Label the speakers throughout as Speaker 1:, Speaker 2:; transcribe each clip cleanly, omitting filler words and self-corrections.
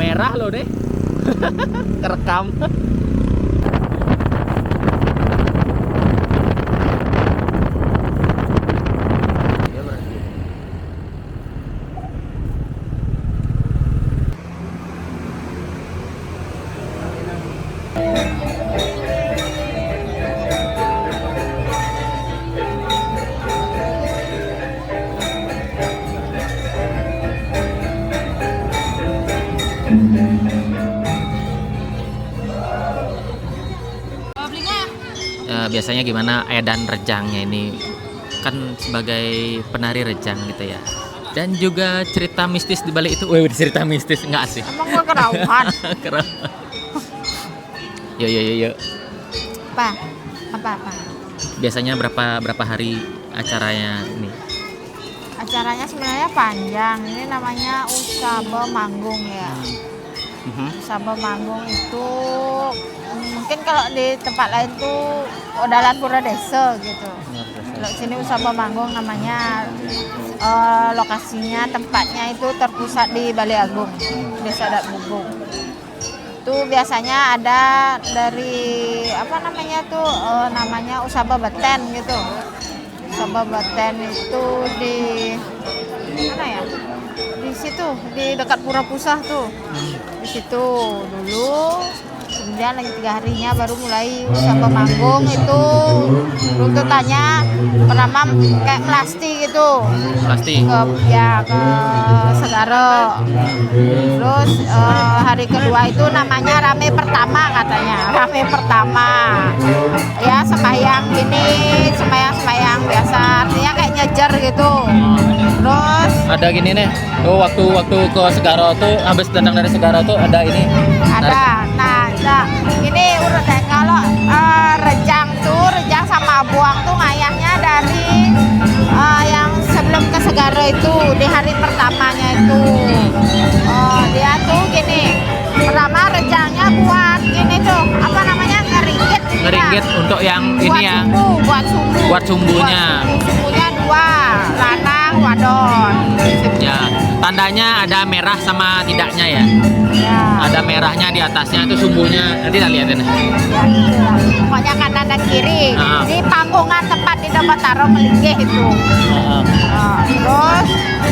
Speaker 1: merah loh deh. Kerekam. Biasanya gimana Edan Rejangnya ini kan sebagai penari rejang gitu ya, dan juga cerita mistis di balik itu. Cerita mistis enggak sih?
Speaker 2: Emang gua kerauhan.
Speaker 1: Yo.
Speaker 2: Apa?
Speaker 1: Biasanya berapa hari acaranya ini?
Speaker 2: Acaranya sebenarnya panjang. Ini namanya Usaba Manggung ya. Usaba Manggung itu mungkin kalau di tempat lain tuh Odalan Pura Desa gitu. Kalau sini Usaba Manggung namanya, lokasinya tempatnya itu terpusat di Balai Agung, Desa Adat Bugung. Itu biasanya ada dari namanya Usaba Beten gitu. Usaba Beten itu di mana ya? Di situ, di dekat Pura Pusah tuh. Di situ dulu. Kemudian lagi 3 harinya baru mulai Usaba Manggung itu runtutannya pertama kayak melasti gitu.
Speaker 1: Melasti?
Speaker 2: Ke Segara. Terus hari kedua itu namanya rame pertama katanya. Rame pertama. Ya sembahyang biasa, artinya kayak nyejer gitu. Terus
Speaker 1: ada gini nih. Waktu ke Segara tuh, habis datang dari Segara tuh ada ini.
Speaker 2: Ada. Nah, ini urut deh. Kalau rejang sama buang tuh ngayahnya dari yang sebelum ke Segara itu di hari pertamanya itu. Dia tuh gini. Pertama rejangnya buat gini tuh, apa namanya? Ngeringgit.
Speaker 1: Ngeringgit untuk yang ini ya. Buat sumbunya.
Speaker 2: Sumbunya 2, lanang, wadon.
Speaker 1: Ya, tandanya ada merah sama tidaknya ya.
Speaker 2: Ya.
Speaker 1: Ada merahnya di atasnya itu sumbunya. Nanti kita lihatin.
Speaker 2: Ya, pokoknya kanan dan kiri. Di panggungan tempat di dapat taruh melinggih itu. Terus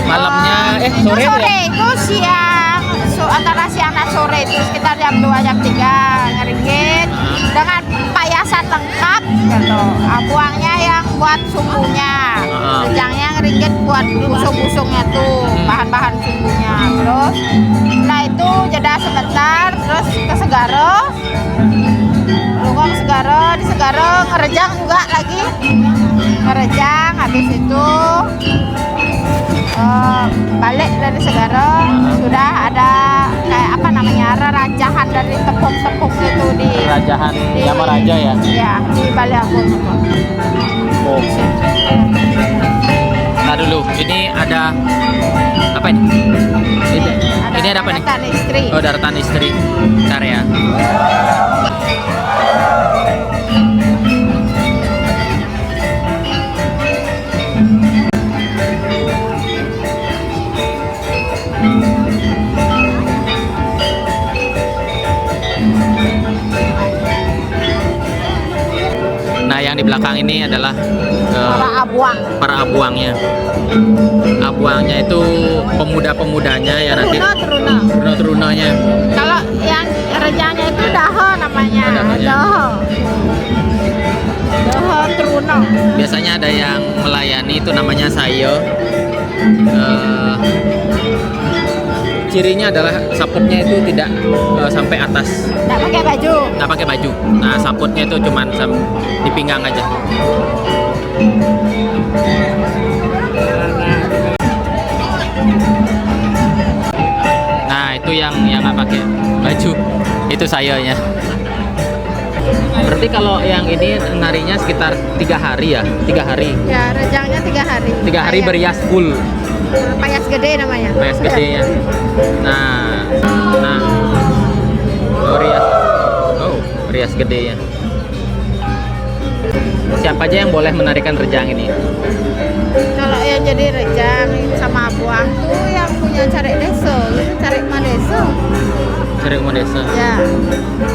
Speaker 1: malamnya sore
Speaker 2: itu siang, antara siang dan sore itu sekitar jam 2 jam 3 ngeringgit dengan payasan lengkap gitu. Buangnya yang buat sumbunya. Rejangnya ngeringgit buat busung-busungnya tuh, bahan-bahan sumbunya. Terus setelah itu jeda sebentar, terus ke Segara. Lungguh ke Segara, di Segara ngerejang juga lagi. Ngerejang, habis itu balik dari Segara sudah ada kayak apa namanya, rerajahan dari tepung-tepung itu di
Speaker 1: Rajahan Yamaraja ya?
Speaker 2: Ya, di Balai Agung.
Speaker 1: Nah dulu, ini ada apa ini? Ini ada apa nih?
Speaker 2: Daratan Istri.
Speaker 1: Oh, Daratan Istri. Bentar ya. Nah, yang di belakang ini adalah para abuangnya. Abuangnya itu pemuda-pemudanya ya nanti. Teruna-terunanya.
Speaker 2: Kalau yang rejangnya itu daho namanya. Daho teruna.
Speaker 1: Biasanya ada yang melayani itu namanya sayo. Cirinya adalah saputnya itu tidak sampai atas.
Speaker 2: Tidak pakai baju.
Speaker 1: Tidak pakai baju. Nah, saputnya itu cuman di pinggang aja. Nah, itu yang nggak pakai baju. Itu sayonya. Berarti kalau yang ini narinya sekitar 3 hari ya? 3 hari.
Speaker 2: Ya, rejangnya 3 hari.
Speaker 1: 3 hari berias full.
Speaker 2: Payas gede namanya.
Speaker 1: Payas gede ya. Nah, rias gede ya. Siapa aja yang boleh menarikan rejang ini?
Speaker 2: Kalau yang jadi rejang sama buang tuh yang punya cari desa, cari ma desa.
Speaker 1: Cari umum desa.
Speaker 2: Ya.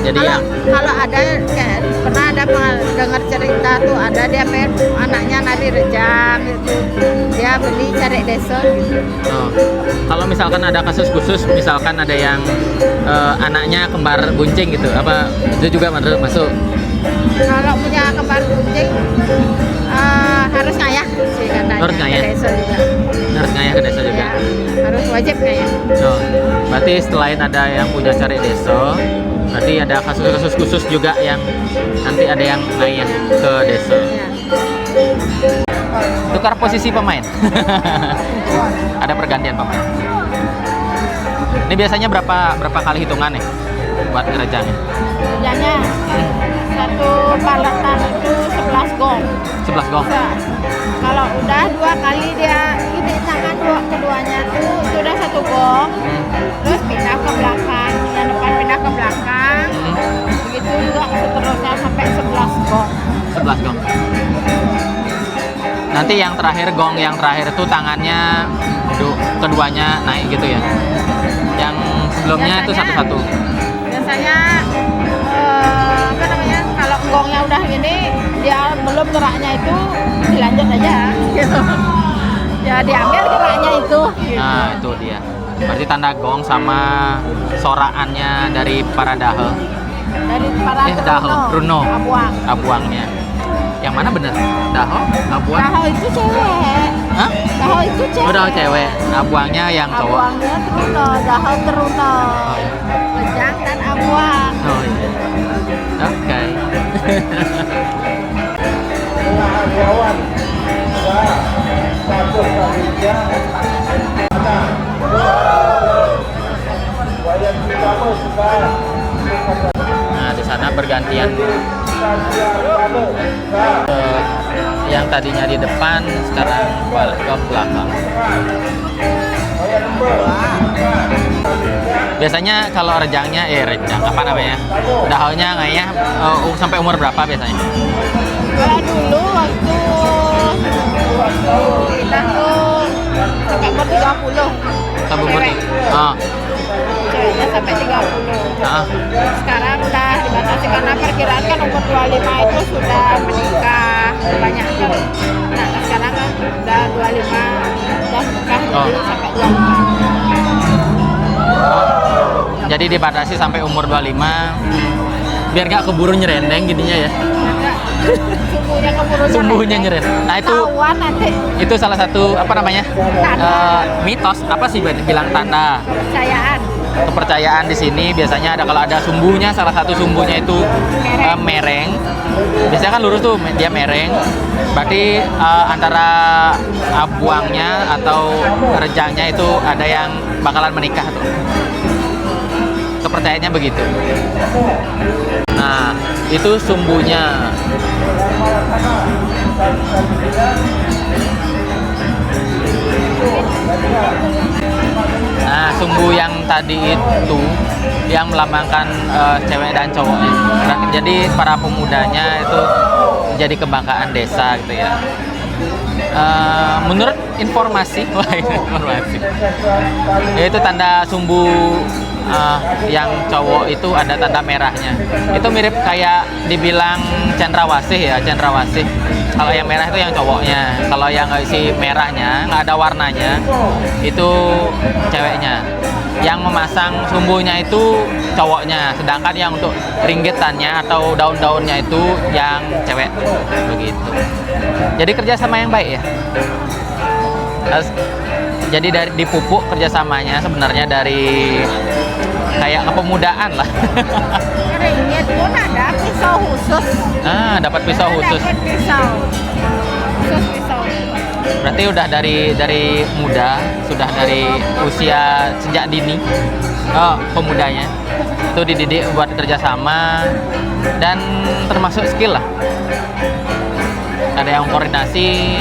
Speaker 1: Jadi
Speaker 2: Kalau
Speaker 1: yang
Speaker 2: kalau ada kayak pernah ada dengar cerita tuh ada dia pengen anaknya nari rejang gitu. Dia beli cari desa gitu.
Speaker 1: oh, kalau misalkan ada kasus khusus, misalkan ada yang anaknya kembar buncing gitu, apa itu juga masuk?
Speaker 2: Kalau punya kembar kucing harus ngayah sih katanya.
Speaker 1: Harus ngayah?
Speaker 2: Ke desa juga.
Speaker 1: Harus ngayah ke desa juga.
Speaker 2: Ya, harus wajib ngayah.
Speaker 1: Oh, berarti selain ada yang punya cari desa, berarti ada kasus-kasus khusus juga yang nanti ada yang ngayah ke desa.
Speaker 2: Ya.
Speaker 1: Tukar posisi pemain. Ada pergantian pemain. Ini biasanya berapa kali hitungan nih buat ngerejangnya?
Speaker 2: Kerjanya satu palatan itu 11 gong.
Speaker 1: 11 gong.
Speaker 2: Bisa. Kalau udah 2 kali dia ini tangan keduanya tuh itu udah 1 gong. Terus pindah ke belakang, yang depan pindah ke belakang. Begitu juga seterusnya sampai 11 gong.
Speaker 1: 11 gong. Nanti yang terakhir itu tangannya keduanya naik gitu ya. Yang sebelumnya itu satu-satu.
Speaker 2: Biasanya apa namanya? Kalau gongnya udah gini, dia belum geraknya itu dilanjut aja. Gitu. Ya diambil geraknya itu. Gitu.
Speaker 1: Nah, itu dia. Berarti tanda gong sama soraannya dari para dahe.
Speaker 2: Dari para
Speaker 1: Runo.
Speaker 2: Abuang.
Speaker 1: Abuangnya. Yang mana bener? Daho? Abuang?
Speaker 2: Daho itu cewek.
Speaker 1: Hah?
Speaker 2: Daho itu cewek.
Speaker 1: Oh, daho cewek. Abuangnya yang cowok.
Speaker 2: Abuangnya Truno, Daho Truno. Rejang dan abuang.
Speaker 1: Oh iya. Oke. Nah, di sana bergantian. Yang tadinya di depan sekarang balik ke belakang. Biasanya kalau rejang apa namanya? Dahonya ngayah sampai umur berapa biasanya?
Speaker 2: Kalau dulu waktu kita tuh sampai umur 30.
Speaker 1: Sampai umur
Speaker 2: Cewek.
Speaker 1: Oh.
Speaker 2: Ceweknya sampai 30.
Speaker 1: Ah.
Speaker 2: Sekarang udah dibatasi karena perkiraan kan umur 25 itu sudah menikah kebanyakan. Nah sekarang kan udah 25 udah menikah jadi sampai 25.
Speaker 1: Jadi dibatasi sampai umur 25 biar nggak keburu nyerendeng gininya ya.
Speaker 2: Sumbunya keburu
Speaker 1: Sumbunya nyeret. Nah itu
Speaker 2: ketahuan nanti
Speaker 1: itu salah satu apa namanya mitos apa sih bilang tanda
Speaker 2: kepercayaan.
Speaker 1: kepercayaan di sini biasanya ada kalau ada sumbunya salah satu sumbunya itu mereng. Biasanya kan lurus tuh dia mereng. Berarti antara abuangnya atau rejangnya itu ada yang bakalan menikah tuh. Kepercayaannya begitu. Nah, itu sumbunya. Nah, sumbu yang tadi itu yang melambangkan cewek dan cowoknya. Jadi para pemudanya itu jadi kebanggaan desa gitu ya. Menurut informasi, yaitu tanda sumbu yang cowok itu ada tanda merahnya. Itu mirip kayak dibilang cendrawasih ya, cendrawasih. Kalau yang merah itu yang cowoknya, kalau yang si merahnya nggak ada warnanya itu ceweknya. Yang memasang sumbunya itu cowoknya, sedangkan yang untuk ringgitannya atau daun-daunnya itu yang cewek begitu. Jadi kerjasama yang baik ya. Jadi dari dipupuk kerjasamanya sebenarnya dari kayak kepemudaan lah.
Speaker 2: Ringgit pun ada pisau khusus.
Speaker 1: Ah, dapat pisau khusus.
Speaker 2: Dapat pisau. Khusus pisau.
Speaker 1: Berarti udah dari muda, sudah dari usia sejak dini. Oh, pemudanya itu dididik buat kerjasama dan termasuk skill lah. Ada yang koordinasi,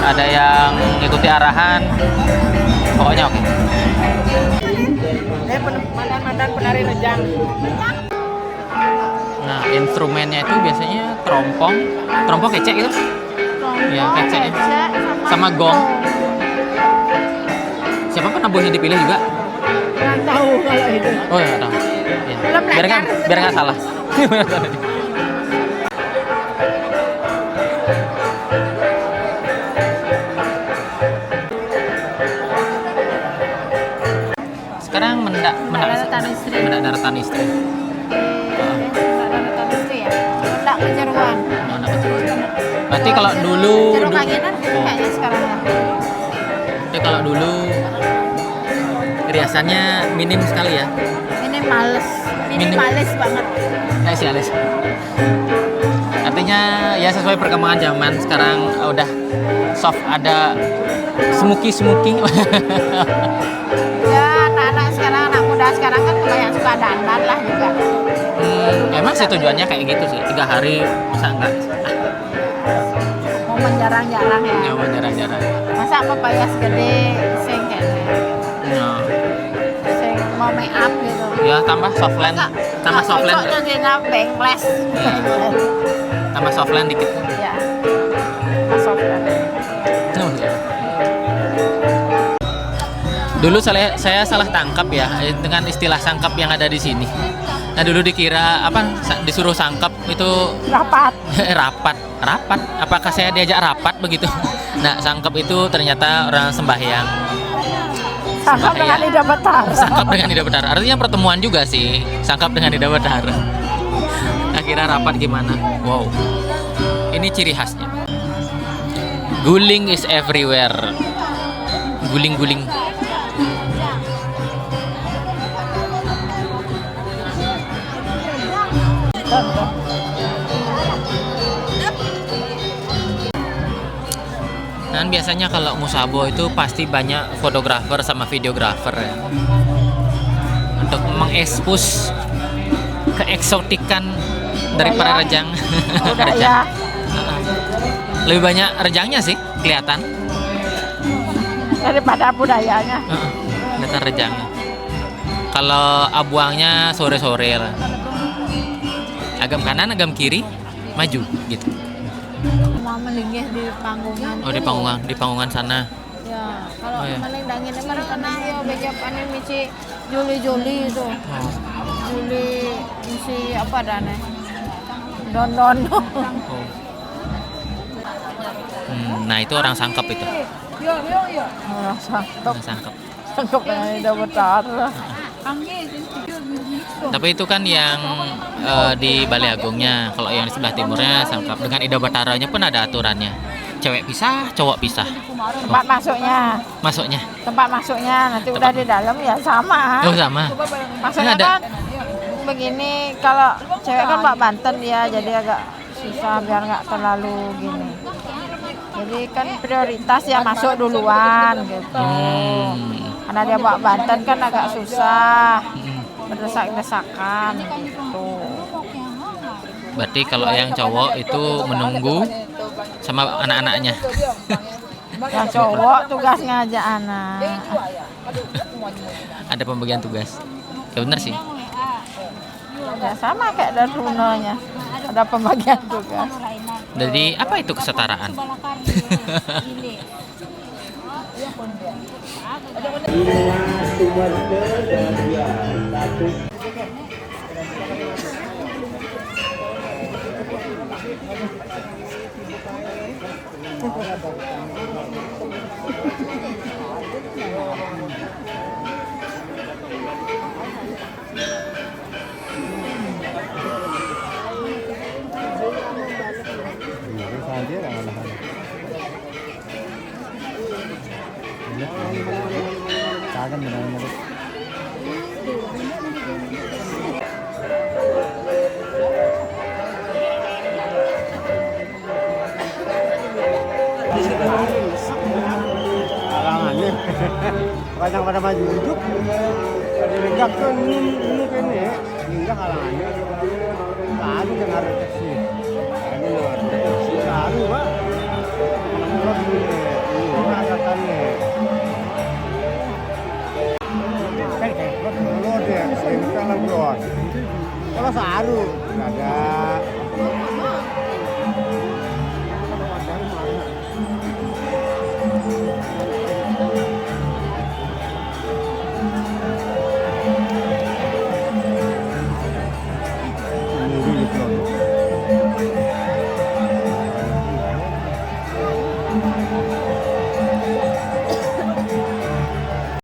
Speaker 1: ada yang ngikuti arahan, pokoknya oke.
Speaker 2: Mantan penari rejang.
Speaker 1: Nah, instrumennya itu biasanya trompong kecek gitu. Iya, kecek ya. Sama gong. Siapa penabuhnya dipilih juga?
Speaker 2: Kurang tahu kalau itu.
Speaker 1: Oh ya, tahu. Ya.
Speaker 2: Belum belajar.
Speaker 1: Biar nggak salah. Sekarang
Speaker 2: Daratan Istri.
Speaker 1: Daratan Istri.
Speaker 2: Daratan Istri ya. Mendak Kejeruan.
Speaker 1: Mana betul? Berarti kalau dulu
Speaker 2: Jeruk Kangenan kayaknya sekarang ya.
Speaker 1: Jadi kalau dulu riasannya minim sekali ya.
Speaker 2: Minimalis banget.
Speaker 1: Alis. Artinya ya sesuai perkembangan zaman sekarang udah soft, ada smoky.
Speaker 2: Ya anak-anak sekarang, anak muda sekarang kan banyak suka dandan lah juga.
Speaker 1: Emang sih tujuannya kayak gitu sih, 3 hari masa enggak?
Speaker 2: Momen jarang-jarang ya.
Speaker 1: Nyaman jarang-jarang.
Speaker 2: Masa pepaya segede sing kene.
Speaker 1: Nah,
Speaker 2: Sing mau make up gitu.
Speaker 1: ya tambah softland
Speaker 2: Nantinya bengkles.
Speaker 1: tambah softland dikit.
Speaker 2: Ya. Mas softland.
Speaker 1: Dulu saya salah tangkap ya dengan istilah sangkap yang ada di sini. Nah dulu dikira disuruh sangkap itu
Speaker 2: Rapat.
Speaker 1: rapat. Apakah saya diajak rapat begitu? Nah sangkap itu ternyata orang sembahyang.
Speaker 2: Sangkap dengan lidah betar.
Speaker 1: Sangkap dengan lidah betar. Artinya pertemuan juga sih. Sangkap dengan lidah betar. Akhirnya rapat gimana? Wow. Ini ciri khasnya. Guling is everywhere. Guling. Dan biasanya kalau Musabo itu pasti banyak fotografer sama videografer ya. Untuk mengekspos keeksotikan dari para rejang.
Speaker 2: Budaya.
Speaker 1: Lebih banyak rejangnya sih kelihatan.
Speaker 2: Daripada budayanya.
Speaker 1: Kelihatan rejangnya. Kalau abuangnya sore-sore lah. Agam kanan, agam kiri, maju gitu.
Speaker 2: Mau melinggih di panggungan.
Speaker 1: Oh di panggungan sana.
Speaker 2: Ya, kalau
Speaker 1: Oh, ya.
Speaker 2: melindangin emang kena yo becap ane misi Juli itu.
Speaker 1: Oh.
Speaker 2: Juli misi apa dane? Don.
Speaker 1: Oh. Nah itu orang sangkap itu.
Speaker 2: Oh, sangkep.
Speaker 1: Orang sangkap.
Speaker 2: Sangkep dengan lidah betar.
Speaker 1: Tapi itu kan yang di Balai Agungnya. Kalau yang di sebelah timurnya sangkap dengan Ida Bataranya pun ada aturannya. Cewek pisah, cowok pisah.
Speaker 2: Tempat masuknya. Tempat masuknya nanti udah di dalam ya sama.
Speaker 1: Oh sama.
Speaker 2: Maksudnya
Speaker 1: Ini ada.
Speaker 2: kan begini, kalau cewek kan Mbak Banten ya, jadi agak susah biar nggak terlalu gini. Jadi kan prioritas ya masuk duluan gitu. Karena dia Mbak Banten kan agak susah. Berdesak-desakan gitu.
Speaker 1: Berarti kalau yang cowok itu menunggu sama anak-anaknya.
Speaker 2: Yang cowok tugas ngajak anak.
Speaker 1: Ada pembagian tugas. Ya benar sih.
Speaker 2: Ya sama kayak dari Runonya. Ada pembagian tugas.
Speaker 1: Jadi apa itu kesetaraan?
Speaker 3: Kalangannya kadang pada maju hidup ada legak tuh ini kene hingga kalangannya lalu dengar deteksi ini luar deteksi lalu pak kalau ini angkatannya kan kayak lo dia ini kan lagi kalau saru ada